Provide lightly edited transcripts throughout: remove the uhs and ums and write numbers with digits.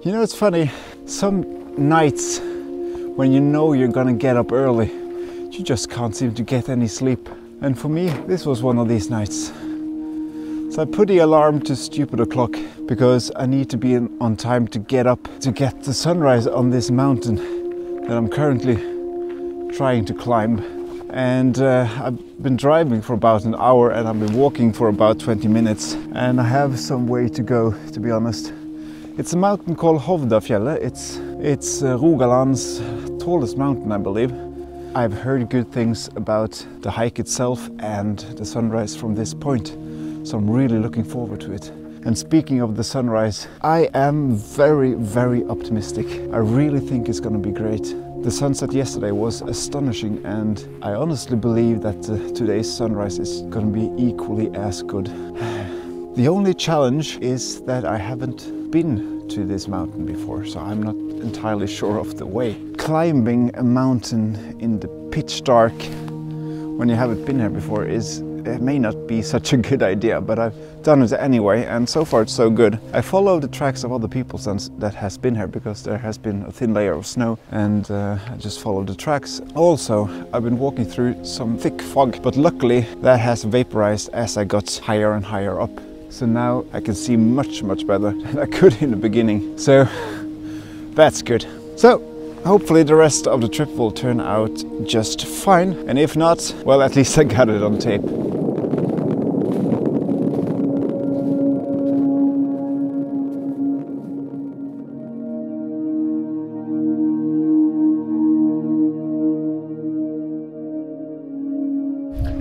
You know, it's funny, some nights when you know you're gonna get up early, you just can't seem to get any sleep. And for me, this was one of these nights. So I put the alarm to stupid o'clock because I need to be on time to get up to get the sunrise on this mountain that I'm currently trying to climb. And I've been driving for about an hour and I've been walking for about 20 minutes. And I have some way to go, to be honest. It's a mountain called Hodnafjell. It's Rogaland's tallest mountain, I believe. I've heard good things about the hike itself and the sunrise from this point. So I'm really looking forward to it. And speaking of the sunrise, I am very, very optimistic. I really think it's going to be great. The sunset yesterday was astonishing and I honestly believe that today's sunrise is going to be equally as good. The only challenge is that I haven't been to this mountain before, so I'm not entirely sure of the way. Climbing a mountain in the pitch dark when you haven't been here before it may not be such a good idea, but I've done it anyway, and so far it's so good. I follow the tracks of other people that has been here because there has been a thin layer of snow, and I just follow the tracks. Also, I've been walking through some thick fog, but luckily that has vaporized as I got higher and higher up. So now I can see much, much better than I could in the beginning. So that's good. So hopefully the rest of the trip will turn out just fine. And if not, well, at least I got it on tape.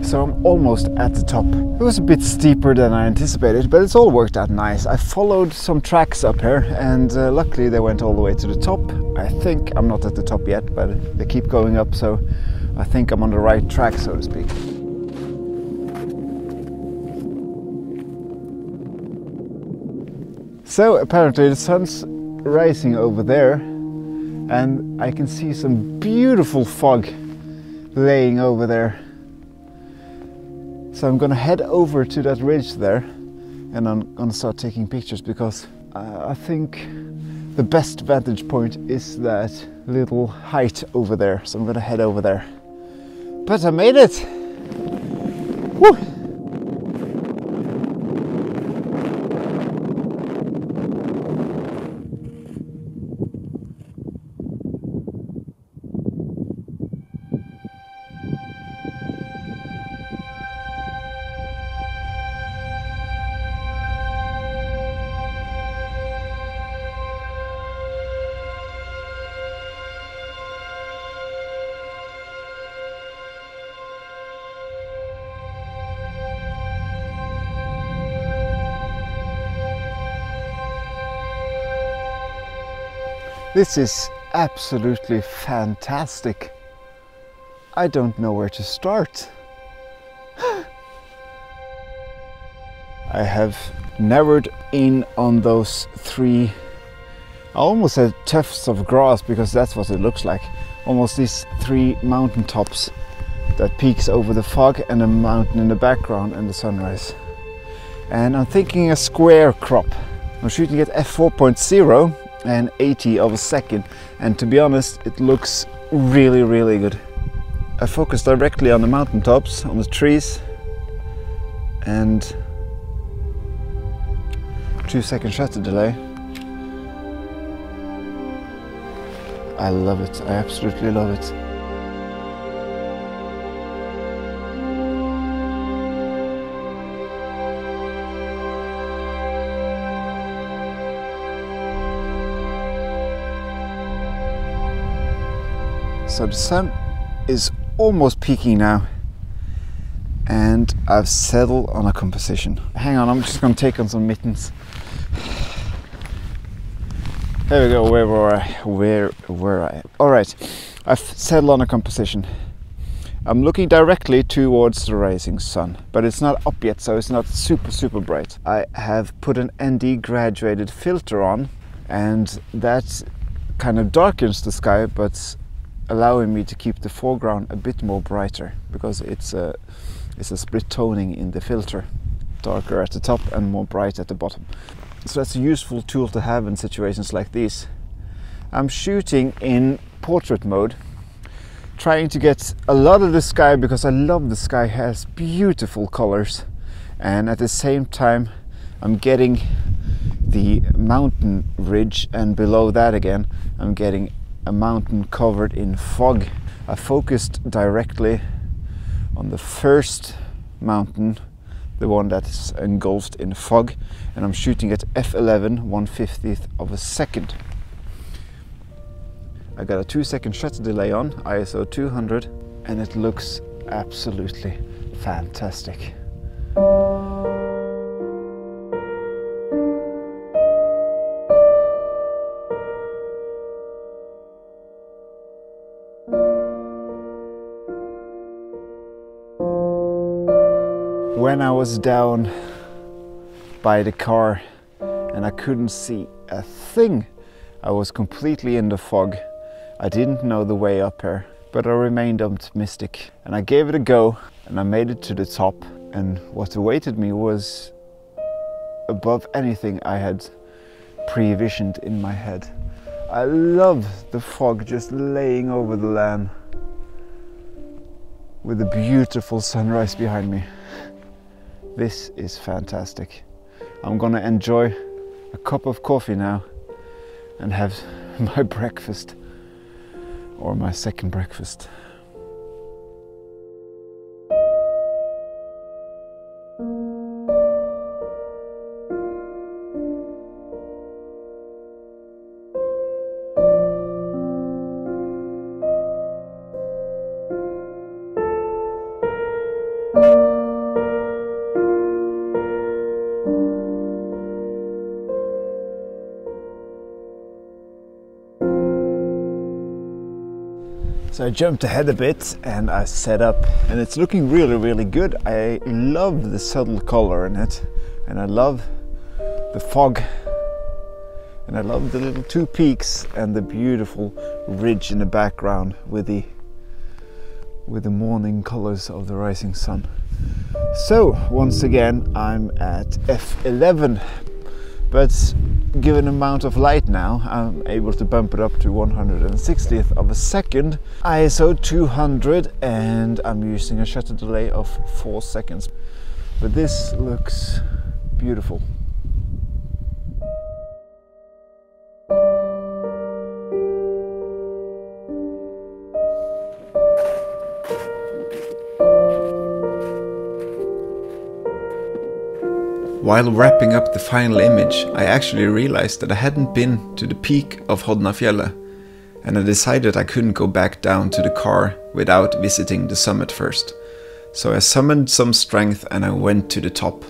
So I'm almost at the top. It was a bit steeper than I anticipated, but it's all worked out nice. I followed some tracks up here and luckily they went all the way to the top. I think I'm not at the top yet, but they keep going up, so I think I'm on the right track, so to speak. So apparently the sun's rising over there and I can see some beautiful fog laying over there. So I'm gonna head over to that ridge there and I'm gonna start taking pictures because I think the best vantage point is that little height over there. So I'm gonna head over there. But I made it! Woo! This is absolutely fantastic. I don't know where to start. I have narrowed in on those three, I almost said tufts of grass because that's what it looks like. Almost these three mountain tops that peaks over the fog and a mountain in the background and the sunrise. And I'm thinking a square crop. I'm shooting at f4.0 and 80 of a second, and to be honest it looks really, really good. I focus directly on the mountain tops, on the trees, and 2-second shutter delay. I love it, I absolutely love it. So the sun is almost peaking now and I've settled on a composition. Hang on, I'm just going to take on some mittens. There we go, where were I? Alright, I've settled on a composition. I'm looking directly towards the rising sun, but it's not up yet, so it's not super bright. I have put an ND graduated filter on and that kind of darkens the sky, but allowing me to keep the foreground a bit more brighter because it's a split toning in the filter, darker at the top and more bright at the bottom. So that's a useful tool to have in situations like these. I'm shooting in portrait mode, trying to get a lot of the sky because I love the sky, has beautiful colors, and at the same time I'm getting the mountain ridge, and below that again I'm getting a mountain covered in fog. I focused directly on the first mountain, the one that's engulfed in fog, and I'm shooting at f11 1/50th of a second. I got a 2-second shutter delay on, ISO 200, and it looks absolutely fantastic. When I was down by the car and I couldn't see a thing, I was completely in the fog. I didn't know the way up here, but I remained optimistic and I gave it a go, and I made it to the top, and what awaited me was above anything I had pre-visioned in my head. I love the fog just laying over the land with a beautiful sunrise behind me. This is fantastic. I'm gonna enjoy a cup of coffee now and have my breakfast, or my second breakfast. So I jumped ahead a bit and I set up, and it's looking really good. I love the subtle color in it, and I love the fog, and I love the little two peaks and the beautiful ridge in the background with the morning colors of the rising sun. So once again I'm at f11, but given the amount of light now, I'm able to bump it up to 1/160th of a second, ISO 200, and I'm using a shutter delay of 4 seconds. But this looks beautiful. While wrapping up the final image, I actually realized that I hadn't been to the peak of Hodnafjell, and I decided I couldn't go back down to the car without visiting the summit first. So I summoned some strength and I went to the top.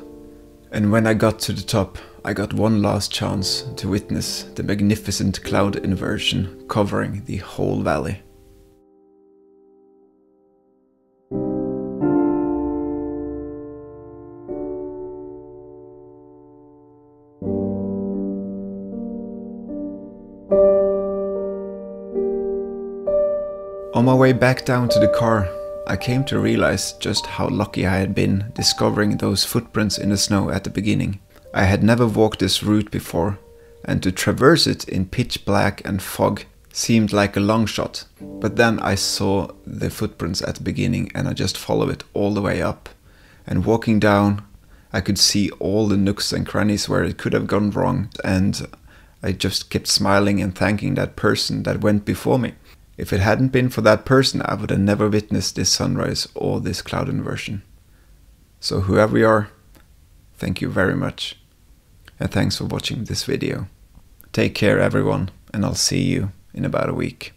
And when I got to the top, I got one last chance to witness the magnificent cloud inversion covering the whole valley. On my way back down to the car, I came to realize just how lucky I had been discovering those footprints in the snow at the beginning. I had never walked this route before, and to traverse it in pitch black and fog seemed like a long shot. But then I saw the footprints at the beginning and I just followed it all the way up. And walking down, I could see all the nooks and crannies where it could have gone wrong, and I just kept smiling and thanking that person that went before me. If it hadn't been for that person, I would have never witnessed this sunrise or this cloud inversion. So whoever you are, thank you very much. And thanks for watching this video. Take care everyone, and I'll see you in about a week.